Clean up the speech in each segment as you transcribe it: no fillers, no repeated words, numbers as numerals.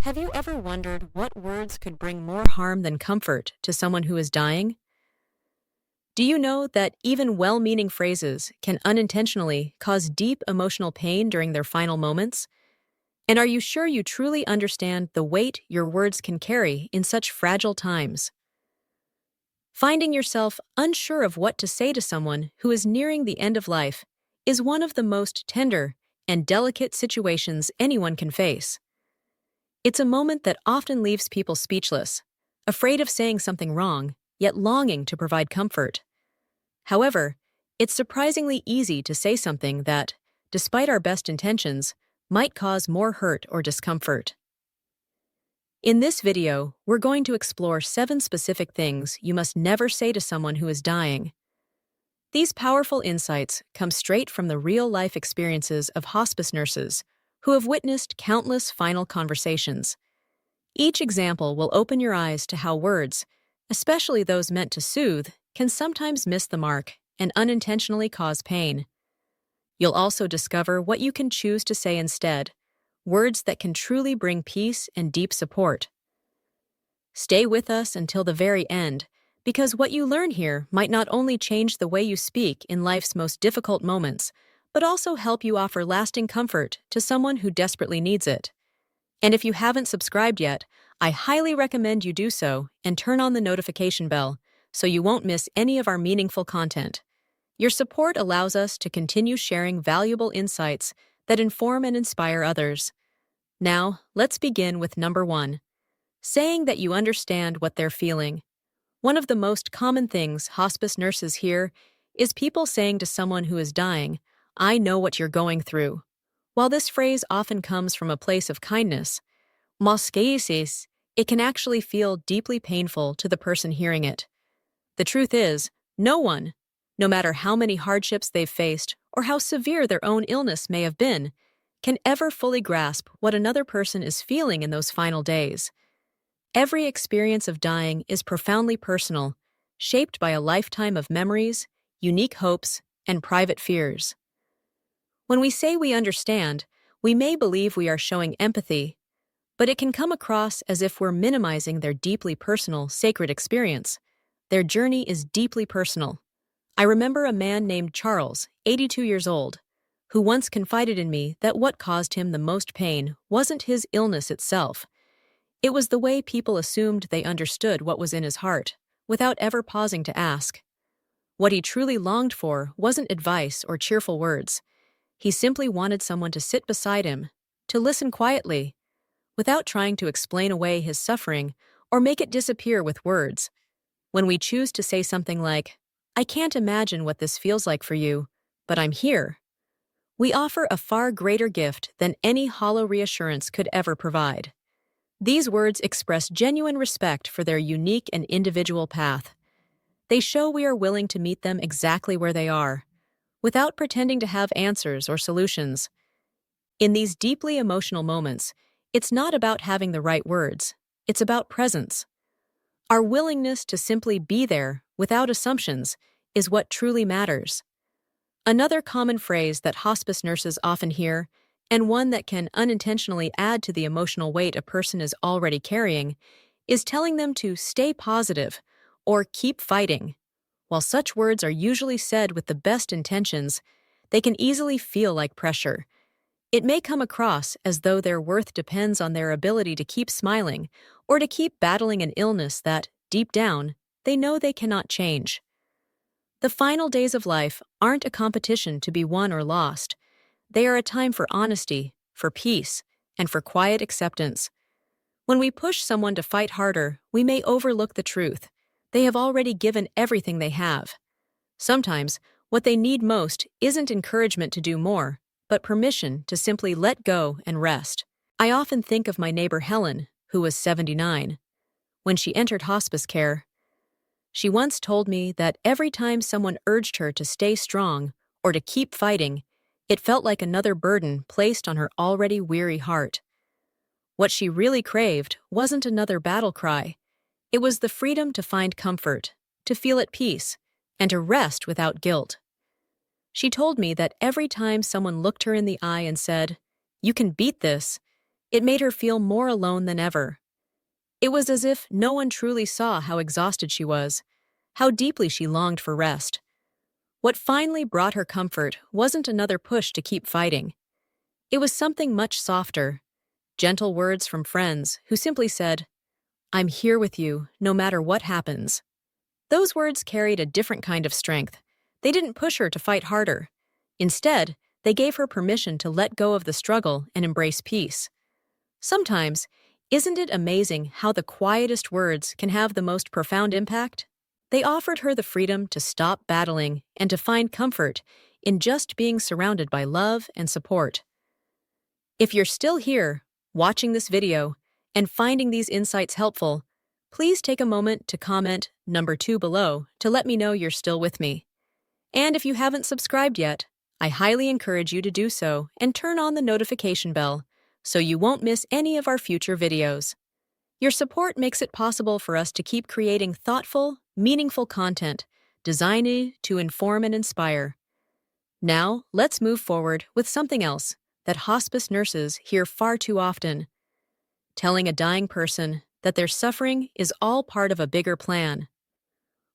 Have you ever wondered what words could bring more harm than comfort to someone who is dying? Do you know that even well-meaning phrases can unintentionally cause deep emotional pain during their final moments? And are you sure you truly understand the weight your words can carry in such fragile times? Finding yourself unsure of what to say to someone who is nearing the end of life is one of the most tender and delicate situations anyone can face. It's a moment that often leaves people speechless, afraid of saying something wrong, yet longing to provide comfort. However, it's surprisingly easy to say something that, despite our best intentions, might cause more hurt or discomfort. In this video, we're going to explore 7 specific things you must never say to someone who is dying. These powerful insights come straight from the real-life experiences of hospice nurses who have witnessed countless final conversations. Each example will open your eyes to how words, especially those meant to soothe, can sometimes miss the mark and unintentionally cause pain. You'll also discover what you can choose to say instead, words that can truly bring peace and deep support. Stay with us until the very end, because what you learn here might not only change the way you speak in life's most difficult moments, but also help you offer lasting comfort to someone who desperately needs it. And if you haven't subscribed yet, I highly recommend you do so and turn on the notification bell so you won't miss any of our meaningful content. Your support allows us to continue sharing valuable insights that inform and inspire others. Now, let's begin with number 1. Saying that you understand what they're feeling. One of the most common things hospice nurses hear is people saying to someone who is dying, "I know what you're going through." While this phrase often comes from a place of kindness, "Moskeisis," it can actually feel deeply painful to the person hearing it. The truth is, no one, no matter how many hardships they've faced or how severe their own illness may have been, can ever fully grasp what another person is feeling in those final days. Every experience of dying is profoundly personal, shaped by a lifetime of memories, unique hopes, and private fears. When we say we understand, we may believe we are showing empathy, but it can come across as if we're minimizing their deeply personal, sacred experience. Their journey is deeply personal. I remember a man named Charles, 82 years old, who once confided in me that what caused him the most pain wasn't his illness itself. It was the way people assumed they understood what was in his heart, without ever pausing to ask. What he truly longed for wasn't advice or cheerful words. He simply wanted someone to sit beside him, to listen quietly, without trying to explain away his suffering or make it disappear with words. When we choose to say something like, "I can't imagine what this feels like for you, but I'm here," we offer a far greater gift than any hollow reassurance could ever provide. These words express genuine respect for their unique and individual path. They show we are willing to meet them exactly where they are, without pretending to have answers or solutions. In these deeply emotional moments, it's not about having the right words, it's about presence. Our willingness to simply be there, without assumptions, is what truly matters. Another common phrase that hospice nurses often hear, and one that can unintentionally add to the emotional weight a person is already carrying, is telling them to stay positive or keep fighting. While such words are usually said with the best intentions, they can easily feel like pressure. It may come across as though their worth depends on their ability to keep smiling or to keep battling an illness that, deep down, they know they cannot change. The final days of life aren't a competition to be won or lost. They are a time for honesty, for peace, and for quiet acceptance. When we push someone to fight harder, we may overlook the truth. They have already given everything they have. Sometimes, what they need most isn't encouragement to do more, but permission to simply let go and rest. I often think of my neighbor Helen, who was 79. When she entered hospice care, she once told me that every time someone urged her to stay strong or to keep fighting, it felt like another burden placed on her already weary heart. What she really craved wasn't another battle cry. It was the freedom to find comfort, to feel at peace, and to rest without guilt. She told me that every time someone looked her in the eye and said, "You can beat this," It made her feel more alone than ever. It was as if no one truly saw how exhausted she was, how deeply she longed for rest. What finally brought her comfort wasn't another push to keep fighting. It was something much softer, gentle words from friends who simply said, "I'm here with you, no matter what happens." Those words carried a different kind of strength. They didn't push her to fight harder. Instead, they gave her permission to let go of the struggle and embrace peace. Sometimes, isn't it amazing how the quietest words can have the most profound impact? They offered her the freedom to stop battling and to find comfort in just being surrounded by love and support. If you're still here, watching this video, and finding these insights helpful, please take a moment to comment number 2 below to let me know you're still with me. And if you haven't subscribed yet, I highly encourage you to do so and turn on the notification bell so you won't miss any of our future videos. Your support makes it possible for us to keep creating thoughtful, meaningful content designed to inform and inspire. Now, let's move forward with something else that hospice nurses hear far too often: telling a dying person that their suffering is all part of a bigger plan.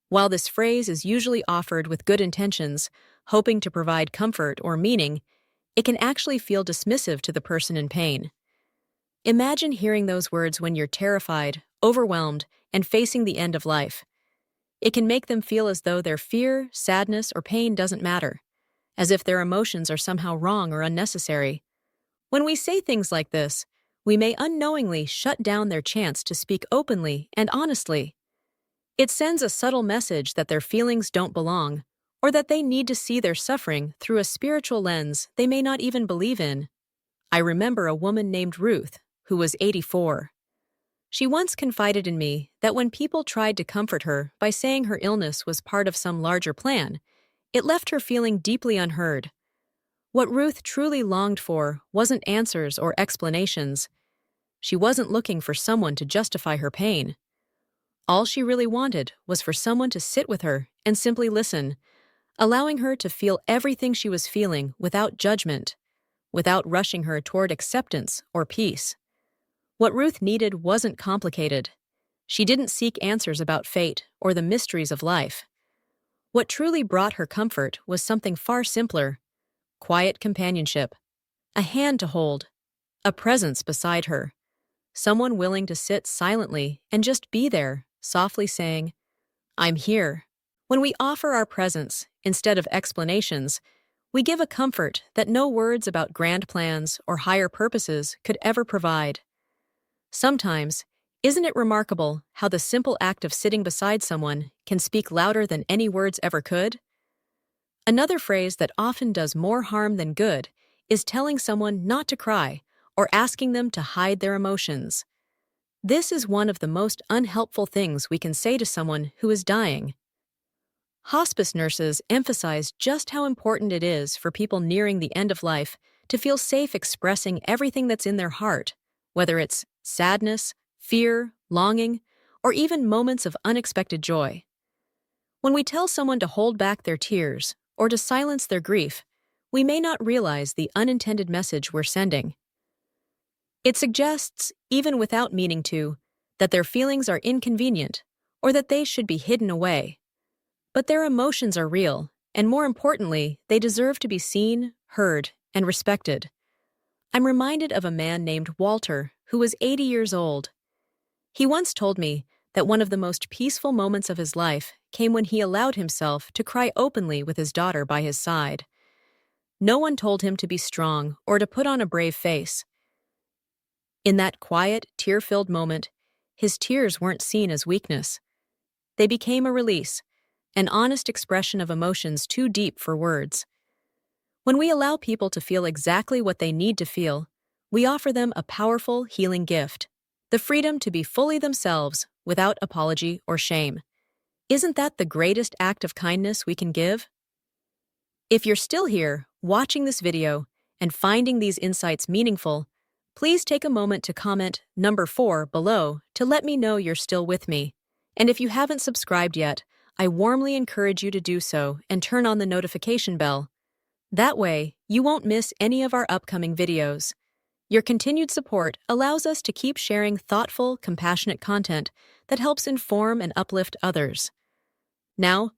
While this phrase is usually offered with good intentions, hoping to provide comfort or meaning, it can actually feel dismissive to the person in pain. Imagine hearing those words when you're terrified, overwhelmed, and facing the end of life. It can make them feel as though their fear, sadness, or pain doesn't matter, as if their emotions are somehow wrong or unnecessary. When we say things like this, we may unknowingly shut down their chance to speak openly and honestly. It sends a subtle message that their feelings don't belong, or that they need to see their suffering through a spiritual lens they may not even believe in. I remember a woman named Ruth, who was 84. She once confided in me that when people tried to comfort her by saying her illness was part of some larger plan, it left her feeling deeply unheard. What Ruth truly longed for wasn't answers or explanations. She wasn't looking for someone to justify her pain. All she really wanted was for someone to sit with her and simply listen, allowing her to feel everything she was feeling without judgment, without rushing her toward acceptance or peace. What Ruth needed wasn't complicated. She didn't seek answers about fate or the mysteries of life. What truly brought her comfort was something far simpler: quiet companionship, a hand to hold, a presence beside her, someone willing to sit silently and just be there, softly saying, "I'm here." When we offer our presence instead of explanations, we give a comfort that no words about grand plans or higher purposes could ever provide. Sometimes, isn't it remarkable how the simple act of sitting beside someone can speak louder than any words ever could? Another phrase that often does more harm than good is telling someone not to cry or asking them to hide their emotions. This is one of the most unhelpful things we can say to someone who is dying. Hospice nurses emphasize just how important it is for people nearing the end of life to feel safe expressing everything that's in their heart, whether it's sadness, fear, longing, or even moments of unexpected joy. When we tell someone to hold back their tears or to silence their grief, we may not realize the unintended message we're sending. It suggests, even without meaning to, that their feelings are inconvenient or that they should be hidden away. But their emotions are real, and more importantly, they deserve to be seen, heard, and respected. I'm reminded of a man named Walter, who was 80 years old. He once told me that one of the most peaceful moments of his life came when he allowed himself to cry openly with his daughter by his side. No one told him to be strong or to put on a brave face. In that quiet, tear-filled moment, his tears weren't seen as weakness. They became a release, an honest expression of emotions too deep for words. When we allow people to feel exactly what they need to feel, we offer them a powerful, healing gift: the freedom to be fully themselves without apology or shame. Isn't that the greatest act of kindness we can give? If you're still here, watching this video, and finding these insights meaningful, please take a moment to comment number 4 below to let me know you're still with me. And if you haven't subscribed yet, I warmly encourage you to do so and turn on the notification bell. That way, you won't miss any of our upcoming videos. Your continued support allows us to keep sharing thoughtful, compassionate content that helps inform and uplift others. Now,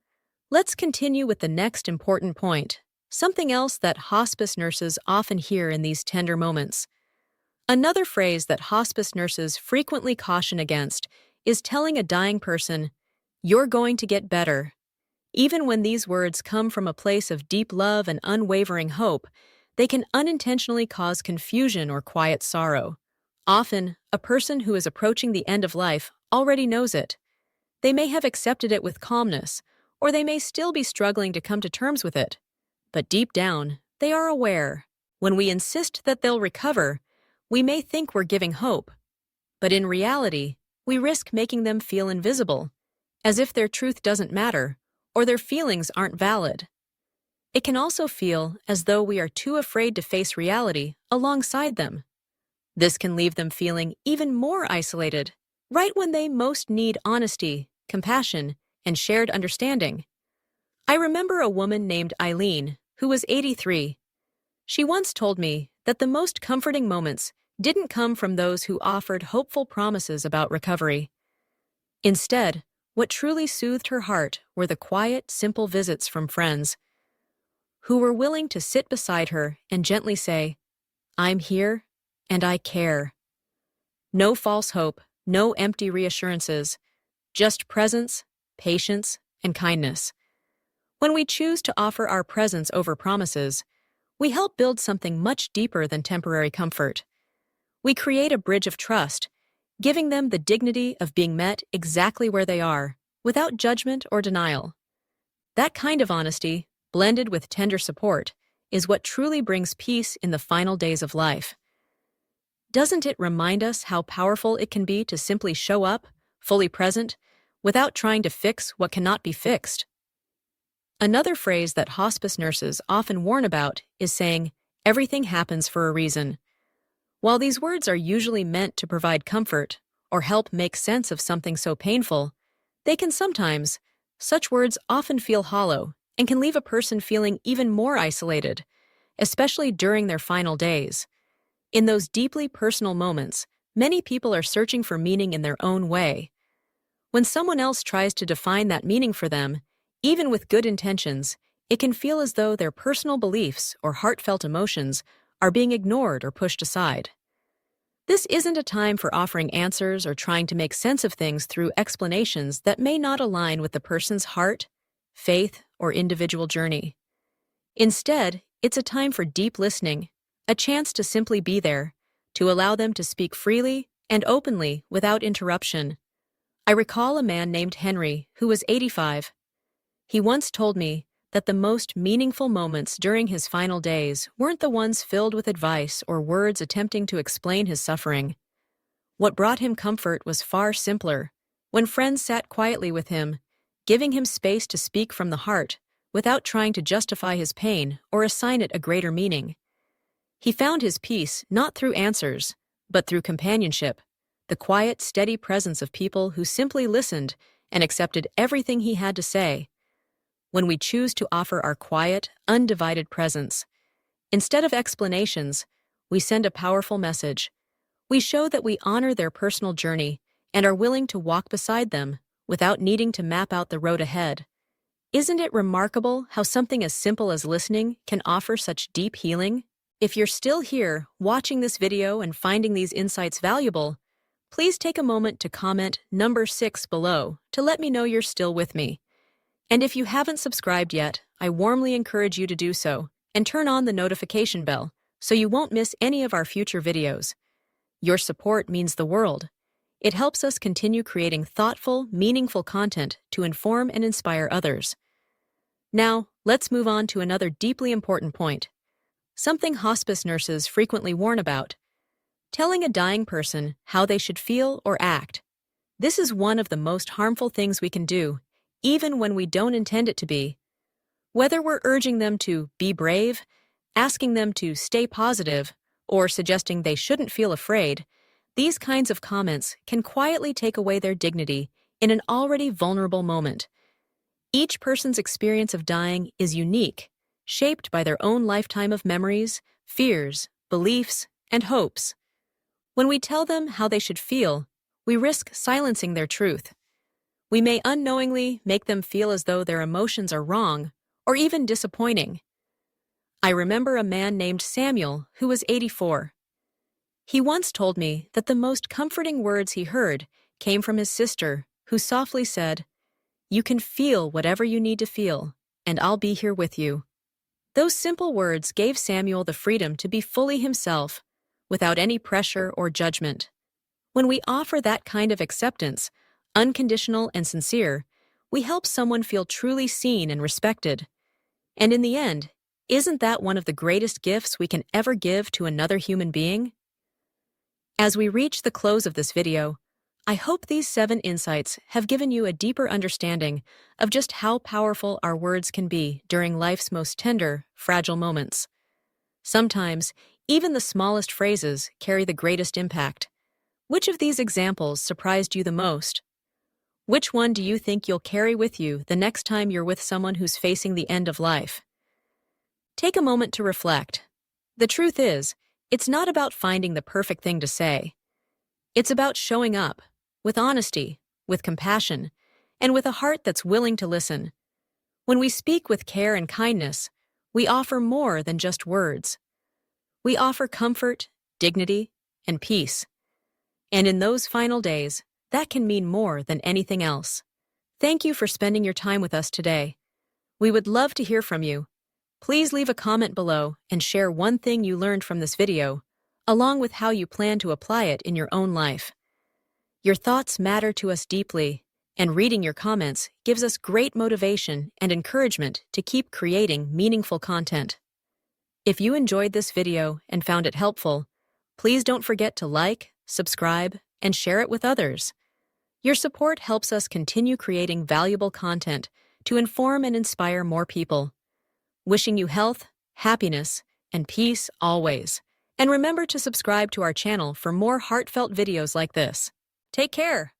let's continue with the next important point, something else that hospice nurses often hear in these tender moments. Another phrase that hospice nurses frequently caution against is telling a dying person, "You're going to get better." Even when these words come from a place of deep love and unwavering hope, they can unintentionally cause confusion or quiet sorrow. Often, a person who is approaching the end of life already knows it. They may have accepted it with calmness, or they may still be struggling to come to terms with it. But deep down, they are aware. When we insist that they'll recover, we may think we're giving hope. But in reality, we risk making them feel invisible, as if their truth doesn't matter, or their feelings aren't valid. It can also feel as though we are too afraid to face reality alongside them. This can leave them feeling even more isolated, right when they most need honesty, compassion, and shared understanding. I remember a woman named Eileen, who was 83. She once told me that the most comforting moments didn't come from those who offered hopeful promises about recovery. Instead, what truly soothed her heart were the quiet, simple visits from friends who were willing to sit beside her and gently say, "I'm here and I care." No false hope, no empty reassurances, just presence, patience, and kindness. When we choose to offer our presence over promises, we help build something much deeper than temporary comfort. We create a bridge of trust, giving them the dignity of being met exactly where they are, without judgment or denial. That kind of honesty, blended with tender support, is what truly brings peace in the final days of life. Doesn't it remind us how powerful it can be to simply show up, fully present, without trying to fix what cannot be fixed? Another phrase that hospice nurses often warn about is saying, "Everything happens for a reason." While these words are usually meant to provide comfort or help make sense of something so painful, they can sometimes, such words often feel hollow and can leave a person feeling even more isolated, especially during their final days. In those deeply personal moments, many people are searching for meaning in their own way. When someone else tries to define that meaning for them, even with good intentions, it can feel as though their personal beliefs or heartfelt emotions are being ignored or pushed aside. This isn't a time for offering answers or trying to make sense of things through explanations that may not align with the person's heart, faith, or individual journey. Instead, it's a time for deep listening, a chance to simply be there, to allow them to speak freely and openly without interruption. I recall a man named Henry who was 85. He once told me that the most meaningful moments during his final days weren't the ones filled with advice or words attempting to explain his suffering. What brought him comfort was far simpler, when friends sat quietly with him, giving him space to speak from the heart without trying to justify his pain or assign it a greater meaning. He found his peace not through answers, but through companionship, the quiet, steady presence of people who simply listened and accepted everything he had to say. When we choose to offer our quiet, undivided presence, instead of explanations, we send a powerful message. We show that we honor their personal journey and are willing to walk beside them without needing to map out the road ahead. Isn't it remarkable how something as simple as listening can offer such deep healing? If you're still here, watching this video and finding these insights valuable, please take a moment to comment number 6 below to let me know you're still with me. And if you haven't subscribed yet, I warmly encourage you to do so and turn on the notification bell so you won't miss any of our future videos. Your support means the world. It helps us continue creating thoughtful, meaningful content to inform and inspire others. Now, let's move on to another deeply important point, something hospice nurses frequently warn about: telling a dying person how they should feel or act. This is one of the most harmful things we can do, even when we don't intend it to be. Whether we're urging them to be brave, asking them to stay positive, or suggesting they shouldn't feel afraid, these kinds of comments can quietly take away their dignity in an already vulnerable moment. Each person's experience of dying is unique, shaped by their own lifetime of memories, fears, beliefs, and hopes. When we tell them how they should feel, we risk silencing their truth. We may unknowingly make them feel as though their emotions are wrong or even disappointing. I remember a man named Samuel who was 84. He once told me that the most comforting words he heard came from his sister, who softly said, "You can feel whatever you need to feel, and I'll be here with you." Those simple words gave Samuel the freedom to be fully himself, without any pressure or judgment. When we offer that kind of acceptance, unconditional and sincere, we help someone feel truly seen and respected. And in the end, isn't that one of the greatest gifts we can ever give to another human being? As we reach the close of this video, I hope these 7 insights have given you a deeper understanding of just how powerful our words can be during life's most tender, fragile moments. Sometimes, even the smallest phrases carry the greatest impact. Which of these examples surprised you the most? Which one do you think you'll carry with you the next time you're with someone who's facing the end of life? Take a moment to reflect. The truth is, it's not about finding the perfect thing to say. It's about showing up, with honesty, with compassion, and with a heart that's willing to listen. When we speak with care and kindness, we offer more than just words. We offer comfort, dignity, and peace. And in those final days, that can mean more than anything else. Thank you for spending your time with us today. We would love to hear from you. Please leave a comment below and share one thing you learned from this video, along with how you plan to apply it in your own life. Your thoughts matter to us deeply, and reading your comments gives us great motivation and encouragement to keep creating meaningful content. If you enjoyed this video and found it helpful, please don't forget to like, subscribe, and share it with others. Your support helps us continue creating valuable content to inform and inspire more people. Wishing you health, happiness, and peace always. And remember to subscribe to our channel for more heartfelt videos like this. Take care.